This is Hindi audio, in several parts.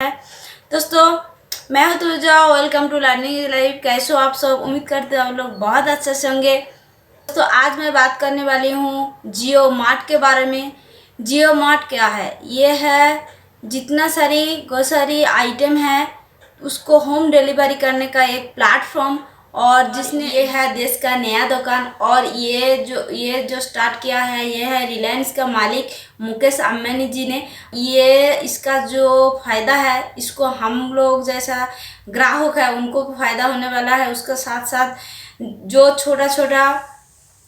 है। दोस्तों, मैं हूं Tuja. Welcome to learning life. कैसे हो आप सब? उम्मीद करते हो आप लोग बहुत अच्छे से होंगे। दोस्तों, आज मैं बात करने वाली हूं जियो मार्ट के बारे में। जियो मार्ट क्या है? ये है जितना सारी ग्रोसरी आइटम है उसको होम डिलीवरी करने का एक प्लेटफॉर्म, और जिसने ये है देश का नया दुकान। और ये जो स्टार्ट किया है ये है रिलायंस का मालिक मुकेश अंबानी जी ने। ये इसका जो फ़ायदा है इसको हम लोग जैसा ग्राहक है उनको भी फ़ायदा होने वाला है। उसके साथ साथ जो छोटा छोटा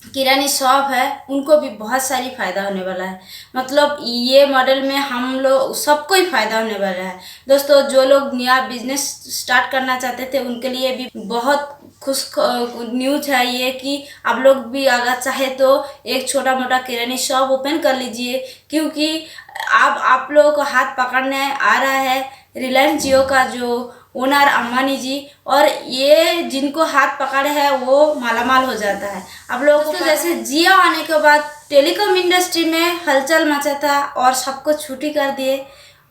किरानी शॉप है उनको भी बहुत सारी फ़ायदा होने वाला है। मतलब ये मॉडल में हम लोग सबको ही फ़ायदा होने वाला है। दोस्तों, जो लोग नया बिजनेस स्टार्ट करना चाहते थे उनके लिए भी बहुत खुश न्यूज़ है ये कि आप लोग भी अगर चाहे तो एक छोटा मोटा किरानी शॉप ओपन कर लीजिए, क्योंकि अब आप लोगों को हाथ पकड़ने आ रहा है रिलायंस जियो का जो ओनर अंबानी जी। और ये जिनको हाथ पकड़े है वो मालामाल हो जाता है। आप लोगों को जैसे जियो आने के बाद टेलीकॉम इंडस्ट्री में हलचल मचा था और सबको छुट्टी कर दिए,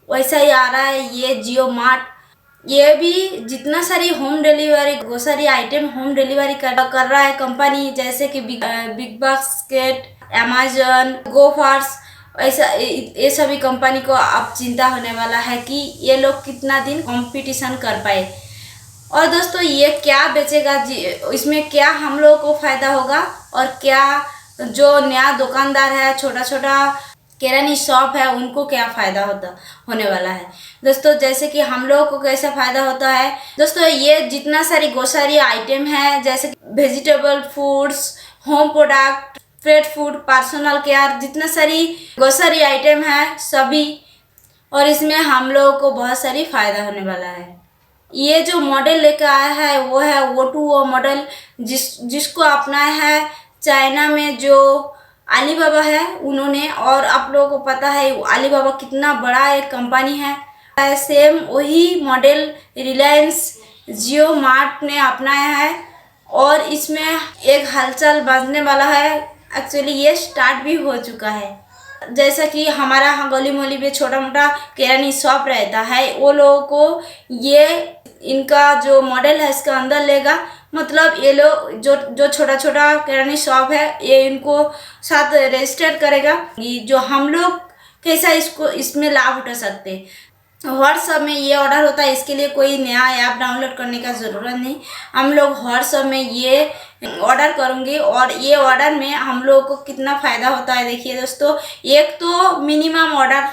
वैसा ही आ रहा है ये जियो मार्ट। ये भी जितना सारी home delivery grocery item home delivery कर रहा है कंपनी, जैसे कि बिग बास्केट, अमेजन, गोफार्स, ऐसा ये सभी कंपनी को अब चिंता होने वाला है कि ये लोग कितना दिन कंपटीशन कर पाए। और दोस्तों, ये क्या बेचेगा, इसमें क्या हम लोगों को फ़ायदा होगा और क्या जो नया दुकानदार है, छोटा छोटा किरानी शॉप है, उनको क्या फ़ायदा होने वाला है। दोस्तों, जैसे कि हम लोगों को कैसा फ़ायदा होता है। दोस्तों, ये जितना सारी ग्रोसरी आइटम है जैसे vegetable foods, home product, pet food, personal care, जितना सारी ग्रोसरी आइटम है सभी, और इसमें हम लोगों को बहुत सारी फ़ायदा होने वाला है। ये जो मॉडल लेकर आया है वो है O2O मॉडल, जिसको अपनाया है चाइना में जो अलीबाबा है उन्होंने। और आप लोगों को पता है अलीबाबा कितना बड़ा एक कंपनी है। सेम वही मॉडल रिलायंस जियो मार्ट ने अपनाया है और इसमें एक हलचल बजने वाला है। एक्चुअली ये स्टार्ट भी हो चुका है। जैसा कि हमारा यहाँ गली मोहल्ले में छोटा मोटा किरानी शॉप रहता है, वो लोगों को ये इनका जो मॉडल है इसका अंदर लेगा। मतलब ये लोग जो छोटा छोटा किरानी शॉप है ये इनको साथ रजिस्टर करेगा। ये जो हम लोग कैसा इसको इसमें लाभ उठा सकते हैं। व्हाट्सएप में ये ऑर्डर होता है, इसके लिए कोई नया ऐप डाउनलोड करने का ज़रूरत नहीं। हम लोग व्हाट्सएप में ये ऑर्डर करेंगे और ये ऑर्डर में हम लोगों को कितना फ़ायदा होता है देखिए दोस्तों। एक तो मिनिमम ऑर्डर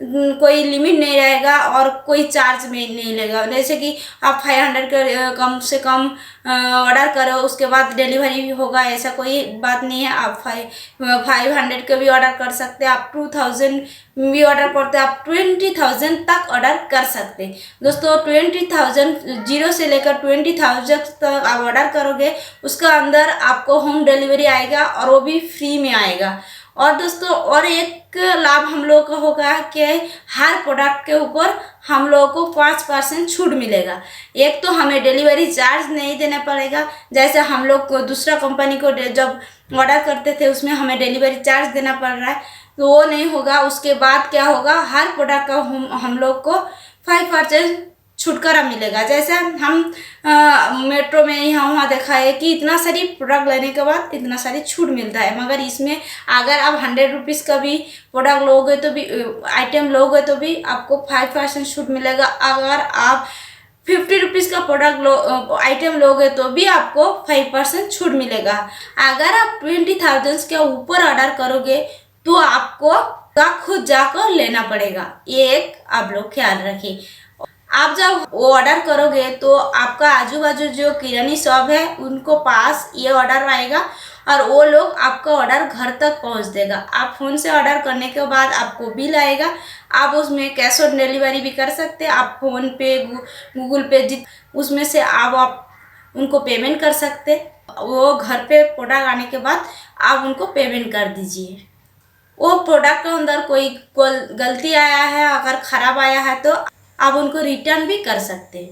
कोई लिमिट नहीं रहेगा और कोई चार्ज में नहीं लेगा। जैसे कि आप 500 का कम से कम ऑर्डर करो उसके बाद डिलीवरी भी होगा, ऐसा कोई बात नहीं है। आप 500 का भी ऑर्डर कर सकते हैं, आप 2000 भी ऑर्डर करते हैं, आप 20,000 तक ऑर्डर कर सकते हैं। दोस्तों, 20,000 जीरो से लेकर 20,000 तक आप ऑर्डर करोगे उसका अंदर आपको होम डिलीवरी आएगा और वो भी फ्री में आएगा। और दोस्तों, और एक लाभ हम लोगों का होगा कि हर प्रोडक्ट के ऊपर हम लोगों को 5% छूट मिलेगा। एक तो हमें डिलीवरी चार्ज नहीं देना पड़ेगा, जैसे हम लोग को दूसरा कंपनी को जब ऑर्डर करते थे उसमें हमें डिलीवरी चार्ज देना पड़ रहा है, तो वो नहीं होगा। उसके बाद क्या होगा, हर प्रोडक्ट का हम लोग को 5% छुटकारा मिलेगा। जैसे हम मेट्रो में यहाँ वहाँ देखा है कि इतना सारी प्रोडक्ट लेने के बाद इतना सारी छूट मिलता है, मगर इसमें अगर आप 100 रुपीज़ का भी प्रोडक्ट लोगे तो भी आइटम लोगे तो भी आपको 5% छूट मिलेगा। अगर आप 50 रुपीज़ का प्रोडक्ट आइटम लोगे तो भी आपको 5% छूट मिलेगा। अगर आप 20,000 के ऊपर ऑर्डर करोगे तो आपको खुद जाकर लेना पड़ेगा। ये एक आप लोग ख्याल रखिए। आप जब वो ऑर्डर करोगे तो आपका आजू बाजू जो किरानी शॉप है उनको पास ये ऑर्डर आएगा और वो लोग आपका ऑर्डर घर तक पहुंच देगा। आप फ़ोन से ऑर्डर करने के बाद आपको बिल आएगा, आप उसमें कैश ऑन डिलीवरी भी कर सकते हैं। आप फ़ोन पे गूगल पे उसमें से आप उनको पेमेंट कर सकते। वो घर पे प्रोडक्ट आने के बाद आप उनको पेमेंट कर दीजिए। वो प्रोडक्ट के अंदर कोई गलती आया है, अगर ख़राब आया है तो आप उनको रिटर्न भी कर सकते हैं।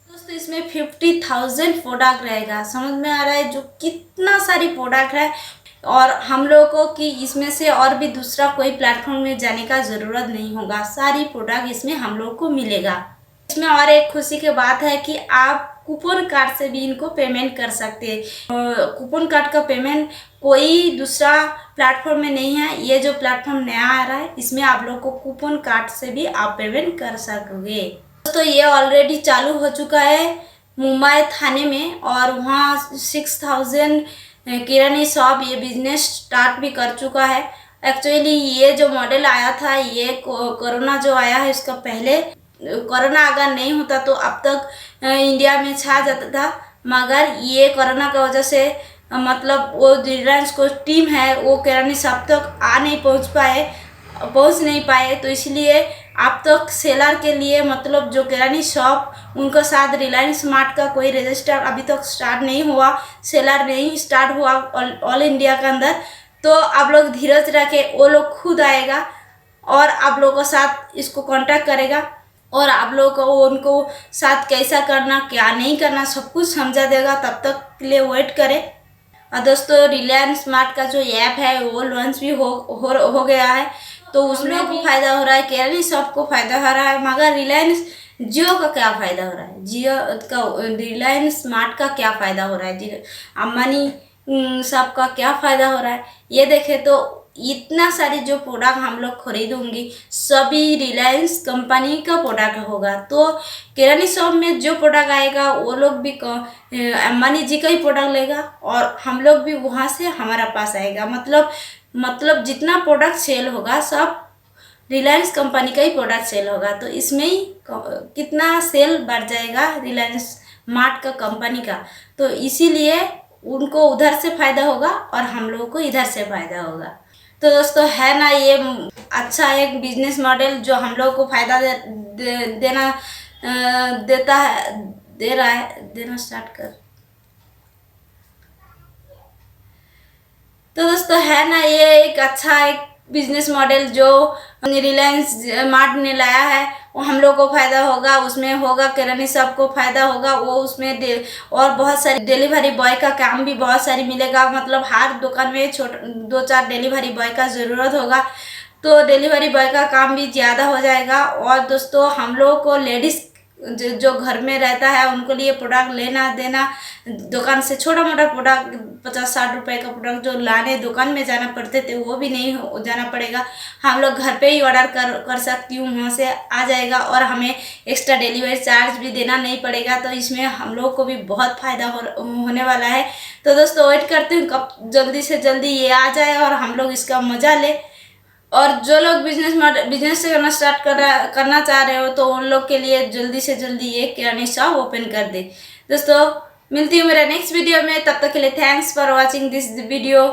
दोस्तों, इसमें 50,000 प्रोडक्ट रहेगा। समझ में आ रहा है जो कितना सारी प्रोडक्ट है। और हम लोगों को कि इसमें से और भी दूसरा कोई प्लेटफॉर्म में जाने का ज़रूरत नहीं होगा, सारी प्रोडक्ट इसमें हम लोग को मिलेगा। इसमें और एक खुशी की बात है कि आप कूपन कार्ड से भी इनको पेमेंट कर सकते हैं। कूपन कार्ड का पेमेंट कोई दूसरा प्लेटफॉर्म में नहीं है, ये जो प्लेटफॉर्म नया आ रहा है इसमें आप लोग को कूपन कार्ड से भी आप पेमेंट कर सकोगे। दोस्तों ये ऑलरेडी चालू हो चुका है मुंबई थाने में, और वहाँ 6000 किरानी शॉप ये बिजनेस स्टार्ट भी कर चुका है। एक्चुअली ये जो मॉडल आया था ये कोरोना जो आया है इसका पहले, कोरोना अगर नहीं होता तो अब तक इंडिया में छा जाता था, मगर ये कोरोना की वजह से मतलब वो रिलायंस को टीम है वो किरानी शॉप तक पहुंच नहीं पाए, तो इसलिए अब तक सेलर के लिए मतलब जो किरानी शॉप उनके साथ रिलायंस स्मार्ट का कोई रजिस्टर अभी तक स्टार्ट नहीं हुआ, सेलर नहीं स्टार्ट हुआ ऑल इंडिया के अंदर। तो आप लोग धीरज रखे, वो लोग खुद आएगा और आप लोगों के साथ इसको कांटेक्ट करेगा और आप लोगों को उनको साथ कैसा करना क्या नहीं करना सब कुछ समझा देगा। तब तक के लिए वेट करें। और दोस्तों रिलायंस स्मार्ट का जो ऐप है वो लॉन्च भी हो गया है, तो उसमें भी फ़ायदा हो रहा है, केरली शॉप को फ़ायदा हो रहा है, मगर रिलायंस जियो का क्या फ़ायदा हो रहा है, जियो का रिलायंस स्मार्ट का क्या फ़ायदा हो रहा है, अंबानी शॉप का क्या फ़ायदा हो रहा है, ये देखें तो इतना सारी जो प्रोडक्ट हम लोग खरीदूंगी सभी रिलायंस कंपनी का प्रोडक्ट होगा। तो किरानी शॉप में जो प्रोडक्ट आएगा वो लोग भी अंबानी जी का ही प्रोडक्ट लेगा और हम लोग भी वहाँ से हमारा पास आएगा। मतलब जितना प्रोडक्ट सेल होगा सब रिलायंस कंपनी का ही प्रोडक्ट सेल होगा, तो इसमें ही कितना सेल बढ़ जाएगा रिलायंस स्मार्ट का कंपनी का। तो इसीलिए उनको उधर से फ़ायदा होगा और हम लोगों को इधर से फ़ायदा होगा। तो दोस्तों है ना ये अच्छा एक बिजनेस मॉडल जो हम लोगों को फ़ायदा देना स्टार्ट कर। तो दोस्तों है ना ये एक अच्छा एक बिजनेस मॉडल जो रिलायंस स्मार्ट ने लाया है, वो हम लोग को फ़ायदा होगा, उसमें होगा किरानी शॉप को फ़ायदा होगा, वो उसमें और बहुत सारी डिलीवरी बॉय का काम भी बहुत सारी मिलेगा। मतलब हर दुकान में 2-4 डिलीवरी बॉय का ज़रूरत होगा, तो डिलीवरी बॉय का काम भी ज़्यादा हो जाएगा। और दोस्तों हम लोगों को लेडीज़ जो घर में रहता है उनको लिए प्रोडक्ट लेना देना, दुकान से छोटा मोटा प्रोडक्ट 50-60 रुपए का प्रोडक्ट जो लाने दुकान में जाना पड़ते थे वो भी नहीं जाना पड़ेगा, हम लोग घर पे ही ऑर्डर कर सकती हूँ, वहाँ से आ जाएगा और हमें एक्स्ट्रा डिलीवरी चार्ज भी देना नहीं पड़ेगा। तो इसमें हम लोग को भी बहुत फ़ायदा होने वाला है। तो दोस्तों वेट करती हूँ कब जल्दी से जल्दी ये आ जाए और हम लोग इसका मज़ा ले। और जो लोग बिजनेस से करना स्टार्ट करना चाह रहे हो तो उन लोग के लिए जल्दी से जल्दी ये किरानी शॉप ओपन कर दे। दोस्तों मिलती हूँ मेरा नेक्स्ट वीडियो में, तब तक के लिए thanks for watching this video.